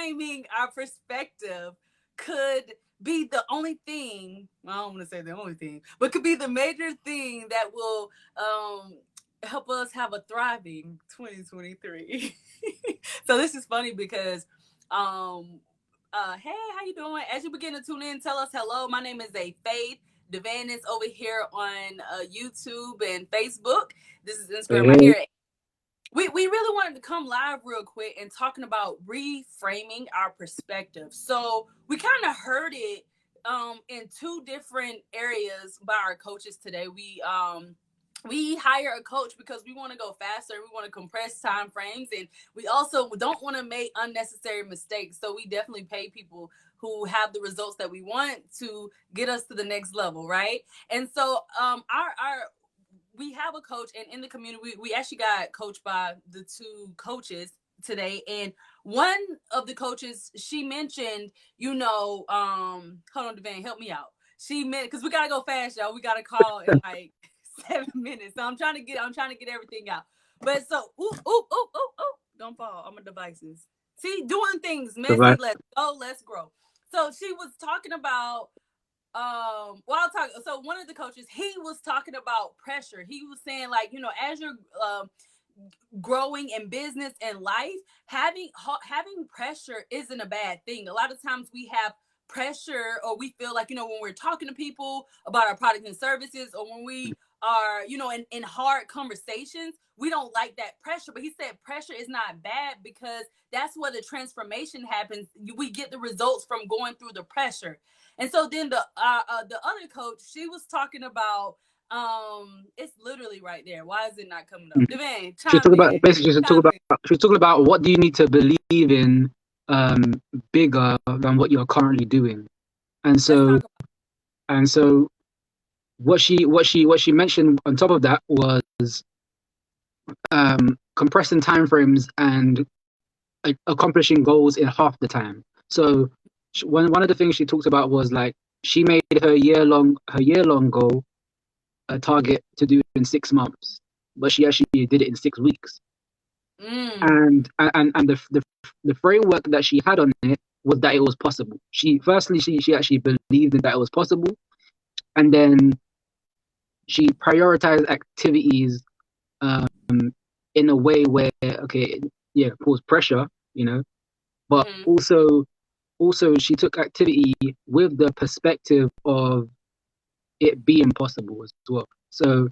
reframing our perspective could be the only thing, well, I don't want to say the only thing, but could be the major thing that will help us have a thriving 2023. So this is funny because hey, how you doing? As you begin to tune in, tell us hello. My name is A Faith. Devan is over here on YouTube and Facebook. This is Instagram right Hey, here. We really wanted to come live real quick and talking about reframing our perspective. So we kind of heard it in two different areas by our coaches today. We hire a coach because we want to go faster. We want to compress time frames, and we also don't want to make unnecessary mistakes. So we definitely pay people who have the results that we want to get us to the next level, right? And so our we have a coach, and in the community we actually got coached by the two coaches today. And one of the coaches, she mentioned, hold on, Devan, help me out. She meant, because we gotta go fast, y'all. We gotta call in like 7 minutes. So I'm trying to get everything out. But so don't fall on my devices. See, doing things messy. right. Let's go, let's grow. So she was talking about well, I'll talk. So one of the coaches, he was talking about pressure. He was saying, like, as you're growing in business and life, having pressure isn't a bad thing. A lot of times we have pressure, or we feel like, when we're talking to people about our products and services, or when we are, in hard conversations, we don't like that pressure. But he said pressure is not bad, because that's where the transformation happens. We get the results from going through the pressure. And so then the other coach, she was talking about, it's literally right there. Why is it not coming up? Devan, She's chime talking about in. basically. Chime in. She's talking about what do you need to believe in, bigger than what you're currently doing, and Let's so talk about. and so what she mentioned on top of that was compressing timeframes and accomplishing goals in half the time. So one of the things she talked about was like she made her year long goal a target to do in 6 months, but she actually did it in 6 weeks. Mm, And the framework that she had on it was that it was possible. She actually believed in that it was possible, and then she prioritized activities um, in a way where, okay, yeah, cause pressure, but mm-hmm. also she took activity with the perspective of it being possible as well. So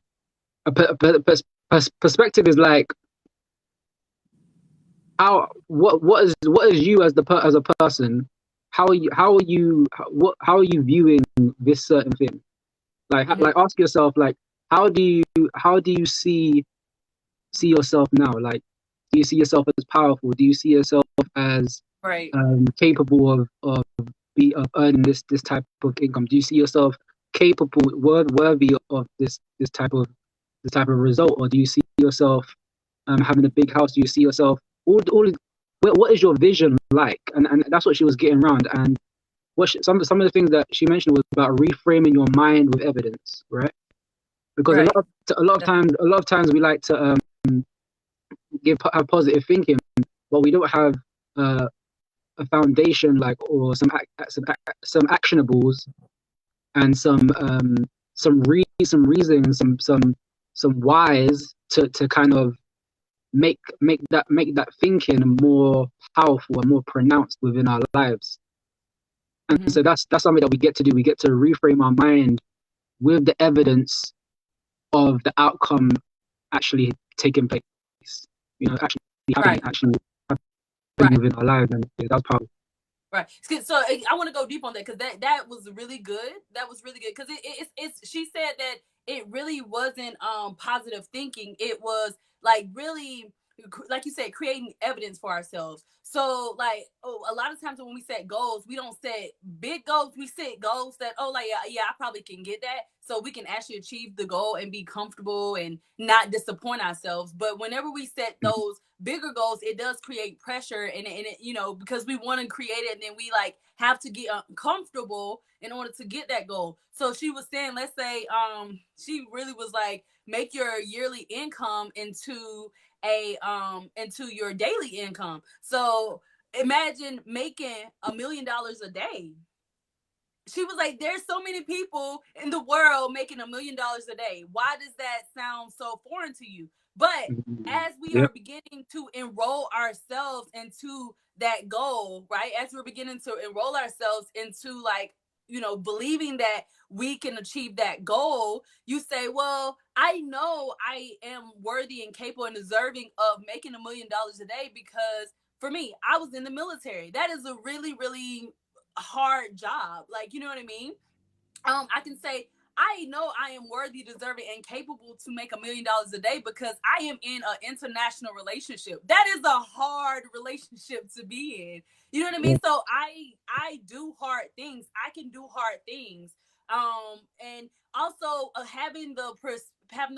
perspective is like how what is you as as a person, how are you viewing this certain thing, Mm-hmm. like ask yourself, like, how do you see yourself now, like, do you see yourself as powerful, do you see yourself as Right. capable of earning this type of income, do you see yourself capable, worthy of this type of result, or do you see yourself having a big house, do you see yourself all what is your vision like, and that's what she was getting around. And some of the things that she mentioned was about reframing your mind with evidence, right? Because Right. a lot of times we like to have positive thinking, but we don't have uh, a foundation, like, or some actionables, and some reasons, some whys to kind of make that thinking more powerful and more pronounced within our lives. And Mm-hmm. so that's something that we get to do. We get to reframe our mind with the evidence of the outcome actually taking place. Actually happening, Right. actually happening Right. within our lives, and yeah, that's powerful. Right. So I want to go deep on that, because that was really good. That was really good, because it's she said that it really wasn't positive thinking. It was like really, like you said, creating evidence for ourselves. So like, a lot of times when we set goals, we don't set big goals. We set goals that, like, yeah, I probably can get that, so we can actually achieve the goal and be comfortable and not disappoint ourselves. But whenever we set those bigger goals, it does create pressure, and it, because we want to create it, and then we like have to get uncomfortable in order to get that goal. So she was saying, let's say, she really was like, make your yearly income into your daily income. So imagine making $1 million a day. She was like, there's so many people in the world making $1 million a day. Why does that sound so foreign to you? But as we Yep. are beginning to enroll ourselves into that goal, right? As we're beginning to enroll ourselves into, like, you know, believing that we can achieve that goal, you say, well, I know I am worthy and capable and deserving of making $1 million a day, because for me, I was in the military. That is a really, really hard job. Like, you know what I mean? I can say I know I am worthy, deserving, and capable to make $1 million a day because I am in an international relationship. That is a hard relationship to be in. You know what I mean? So I do hard things. I can do hard things. And also having the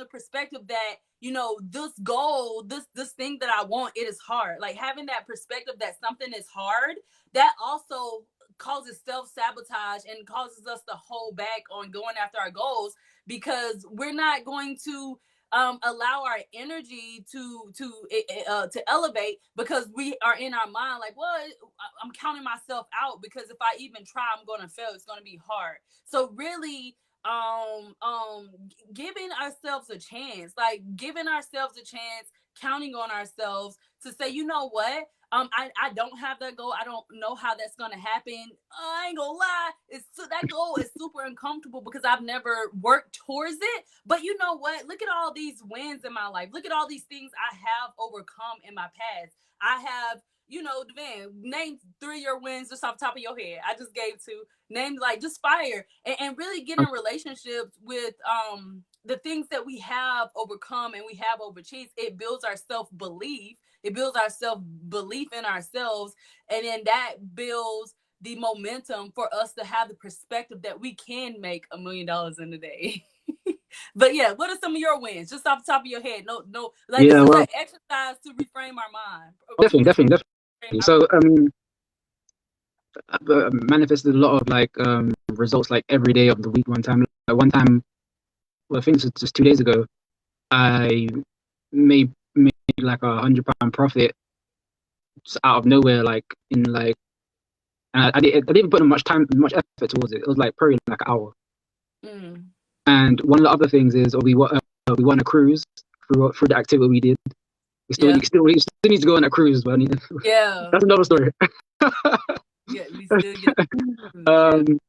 perspective that, you know, this goal, this thing that I want, it is hard. Like, having that perspective that something is hard, that also causes self-sabotage and causes us to hold back on going after our goals, because we're not going to allow our energy to elevate, because we are in our mind like, well, I'm counting myself out, because if I even try, I'm going to fail. It's going to be hard. So really, giving ourselves a chance, like giving ourselves a chance, counting on ourselves to say, you know what, I don't have that goal. I don't know how that's gonna happen. I ain't gonna lie, that goal is super uncomfortable because I've never worked towards it. But you know what? Look at all these wins in my life. Look at all these things I have overcome in my past. I have, you know, Devan, name 3 of your wins just off the top of your head. I just gave 2. Name, like, just fire, and really get in relationships with the things that we have overcome and we have overachieved. It builds our self-belief. It builds our self-belief in ourselves. And then that builds the momentum for us to have the perspective that we can make $1 million in a day. But yeah, what are some of your wins? Just off the top of your head. No, like, this Yeah, is well, an exercise to reframe our mind. definitely. So, I've manifested a lot of like results like every day of the week. One time, well, I think it was just 2 days ago, I made like £100 profit just out of nowhere, like in like, and I didn't put much effort towards it. It was like probably like an hour. Mm. And one of the other things is, we won a cruise through the activity we did. Yeah. We still need to go on a cruise, but Yeah. that's another story. Yeah. We still get. Yeah. um,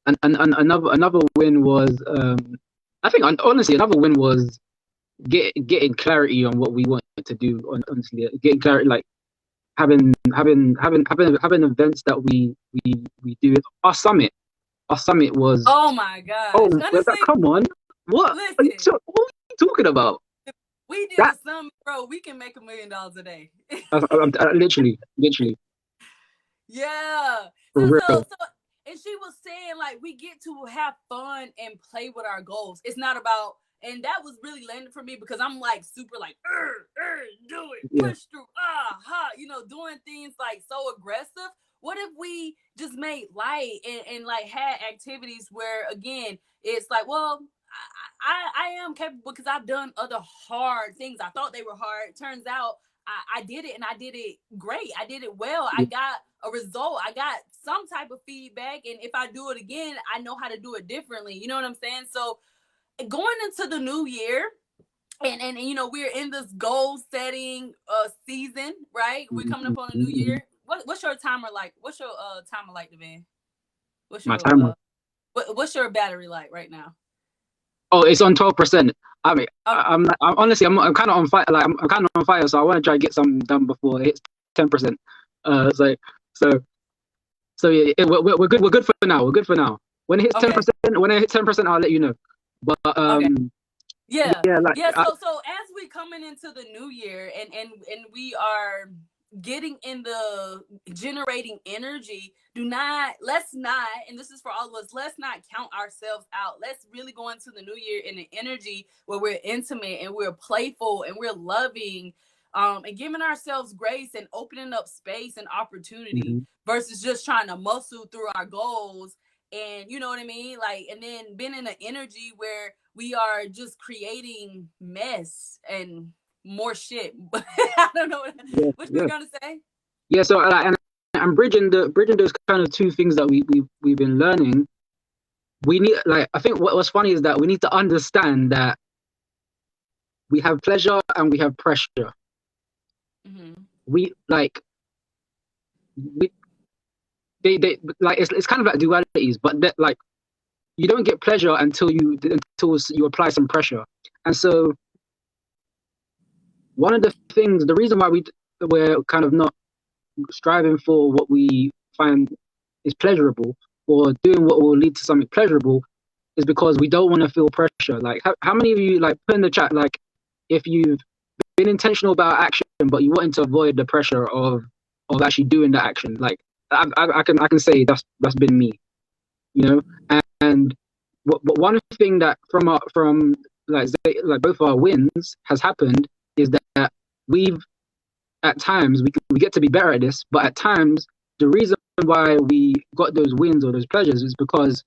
and another win was, I think, honestly, another win was getting clarity on what we want to do. Honestly, getting clarity, like having events that we do. Our summit was, Oh my gosh. oh, Honestly, come on, listen, what are you talking about? we did That a summit, bro. We can make $1 million a day. literally Yeah. for real. And she was saying, like, we get to have fun and play with our goals. It's not about, and that was really landing for me because I'm like super like, do it, Yeah. push through, you know, doing things like so aggressive. What if we just made light and like had activities where, again, it's like, well, I am capable because I've done other hard things. I thought they were hard. Turns out I did it, and I did it great. I did it well. I got a result. I got some type of feedback. And if I do it again, I know how to do it differently. You know what I'm saying? So going into the new year, and you know, we're in this goal setting season, right? We're coming up on a new year. What's your timer like? What's your timer like, Devan? What's My your timer. what's your battery like right now? Oh, it's on 12%. I mean, Okay. I'm honestly, I'm kind of on fire. Like, I'm kind of on fire, so I want to try to get something done before it hits 10%. So so so yeah, we're good. We're good for now. We're good for now. When it hits Okay. 10%, I'll let you know. But Okay. Yeah. yeah, like Yeah. So as we coming into the new year, and we are getting in the generating energy, let's not, and this is for all of us, let's not count ourselves out. Let's really go into the new year in an energy where we're intimate and we're playful and we're loving, and giving ourselves grace and opening up space and opportunity versus just trying to muscle through our goals. And you know what I mean? Like, and then being in an energy where we are just creating mess and more shit. I don't know what yeah, you were yeah. gonna say. Yeah, so and bridging those kind of two things that we've been learning. We need, like, I think what's funny is that we need to understand that we have pleasure and we have pressure. Mm-hmm. We like we they like it's kind of like dualities, but that, like, you don't get pleasure until you apply some pressure. And so one of the things, the reason why we're kind of not striving for what we find is pleasurable, or doing what will lead to something pleasurable, is because we don't want to feel pressure. Like, how many of you, like, put in the chat, like, if you've been intentional about action but you wanted to avoid the pressure of actually doing the action? Like, I can say that's been me, you know. And but one thing that from like both our wins has happened is that we've, at times, we get to be better at this, but at times the reason why we got those wins or those pleasures is because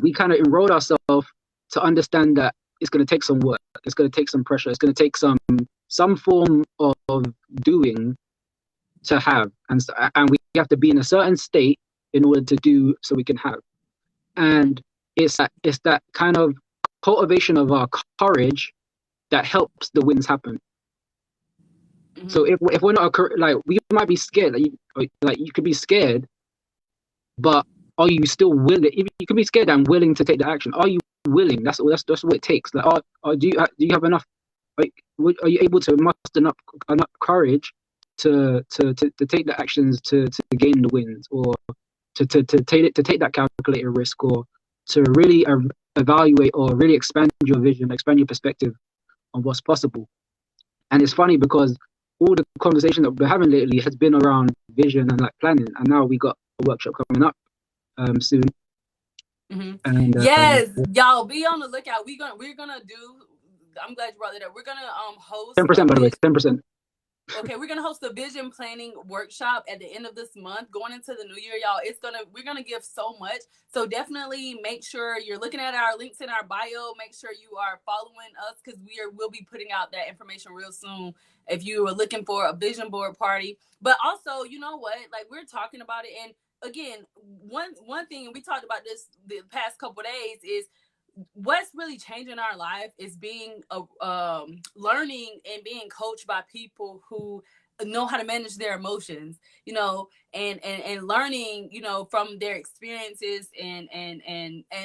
we kind of enrolled ourselves to understand that it's going to take some work, it's going to take some pressure, it's going to take some form of doing to have, and we have to be in a certain state in order to do, so we can have. And it's that kind of cultivation of our courage that helps the wins happen. So Mm-hmm. if we're not like, we might be scared, like you could be scared, but are you still willing? If you can be scared and willing to take the action, are you willing? That's what it takes. Like, do you have enough? Like, are you able to muster enough courage to take the actions to gain the wins, or to take that calculated risk, or to really evaluate or really expand your vision, expand your perspective on what's possible? And it's funny because all the conversation that we're having lately has been around vision and, like, planning, and now we got a workshop coming up soon. Mm-hmm. And Yes, y'all be on the lookout. We're gonna do. I'm glad you brought it up. We're gonna host a 10%, by the way, vision. 10%. Okay, we're gonna host a vision planning workshop at the end of this month, going into the new year, y'all. We're gonna give so much. So definitely make sure you're looking at our links in our bio. Make sure you are following us, because we'll be putting out that information real soon. If you are looking for a vision board party, but also, you know what, like, we're talking about it, and again, one thing, and we talked about this the past couple days, is what's really changing our life is being learning and being coached by people who know how to manage their emotions, and learning, from their experiences, and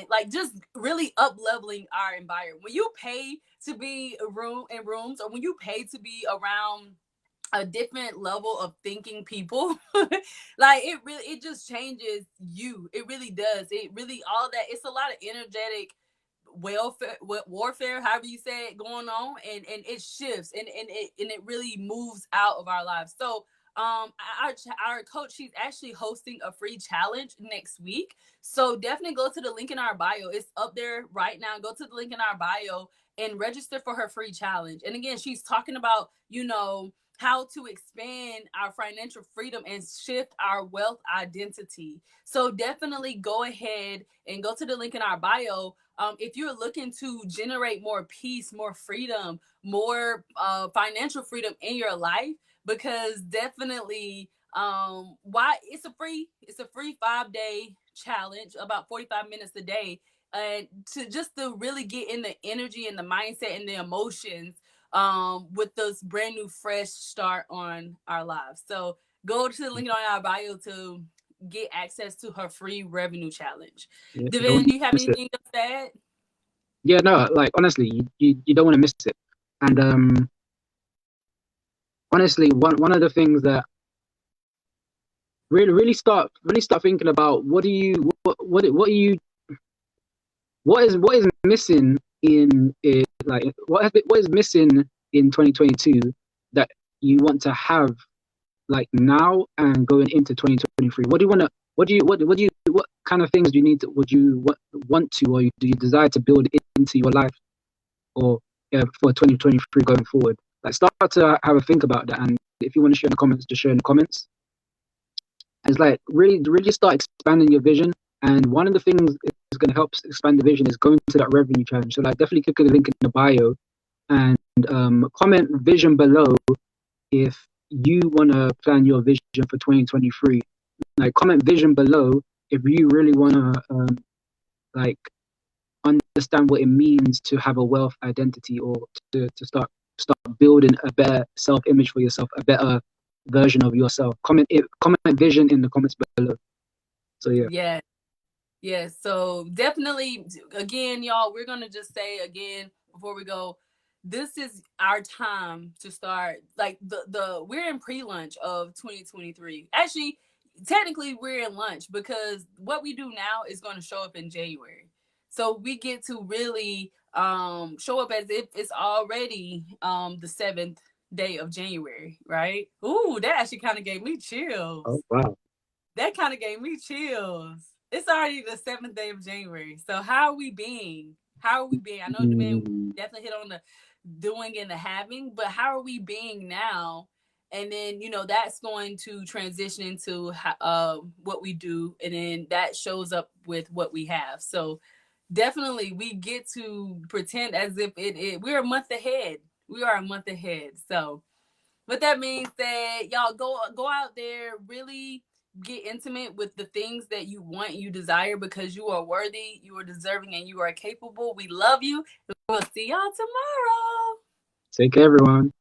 like, just really up leveling our environment. When you pay to be in rooms, or when you pay to be around a different level of thinking people, like, it just changes you. It really does. It really, all that, it's a lot of energetic warfare, however you say it, going on, and it shifts, and it really moves out of our lives. So our coach, she's actually hosting a free challenge next week, so definitely go to the link in our bio. It's up there right now. Go to the link in our bio and register for her free challenge. And again, she's talking about, how to expand our financial freedom and shift our wealth identity. So definitely go ahead and go to the link in our bio. If you're looking to generate more peace, more freedom, more financial freedom in your life, because definitely, why it's a free 5-day challenge, about 45 minutes a day, and to really get in the energy and the mindset and the emotions, with this brand new fresh start on our lives. So go to the link on our bio to get access to her free revenue challenge. Yeah, Devin, don't do you have miss it. anything else to add? Yeah, no, like, honestly, you don't want to miss it. And honestly, one of the things that really start thinking about, what is missing in like, what is missing in 2022 that you want to have, like, now and going into 2023. What kind of things do you need to would you want to, or do you desire to build into your life, or for 2023 going forward? Like, start to have a think about that, and if you want to share in the comments, just share in the comments. And it's like, really start expanding your vision. And one of the things is going to help expand the vision is going to that revenue challenge. So, like, definitely click the link in the bio and comment vision below if you want to plan your vision for 2023. Like, comment vision below if you really want to like understand what it means to have a wealth identity, or to start building a better self-image for yourself, a better version of yourself. Comment vision in the comments below. So yeah. Yeah, so definitely, again, y'all, we're going to just say again before we go, this is our time to start. Like, we're in pre-lunch of 2023. Actually, technically we're in lunch, because what we do now is going to show up in January. So we get to really show up as if it's already the 7th day of January, right? Ooh, that actually kind of gave me chills. Oh wow. That kind of gave me chills. It's already the 7th day of January. So how are we being? How are we being? I know the man definitely hit on the doing and the having, but how are we being now? And then, that's going to transition into what we do. And then that shows up with what we have. So definitely we get to pretend as if we're a month ahead. We are a month ahead. So with that being said, y'all go out there, really get intimate with the things that you want, you desire, because you are worthy, you are deserving, and you are capable. We love you. We'll see y'all tomorrow. Take care, everyone.